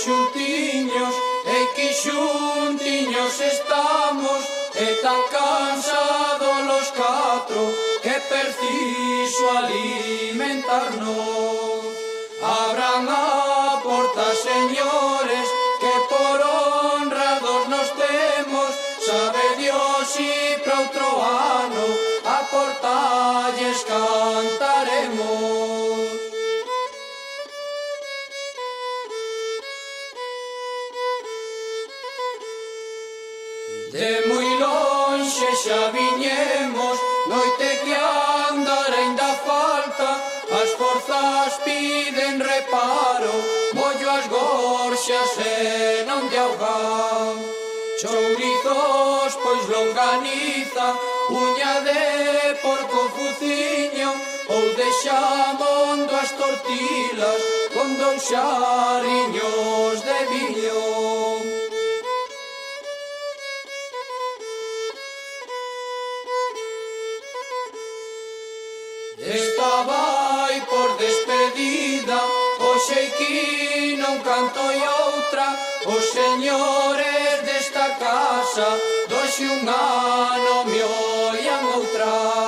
xuntiños, e que xuntiños estamos, e tan cansados los catro, que preciso alimentarnos. Abran a porta, señores, que por honrados nos temos, sabe Dios si para outro ano a portalles cantaremos. De moi lonxe xa viñemos, noite que andar ainda falta, as forzas piden reparo, mollo as gorxas e non de augar. Chourizos, pois longaniza, uña de porco fuciño, ou de xamondo as tortilas, con 2 xariños de viño. Esta vai por despedida, hoxe aquí non canto e outra, os señores desta casa, doxe un ano me oian outra.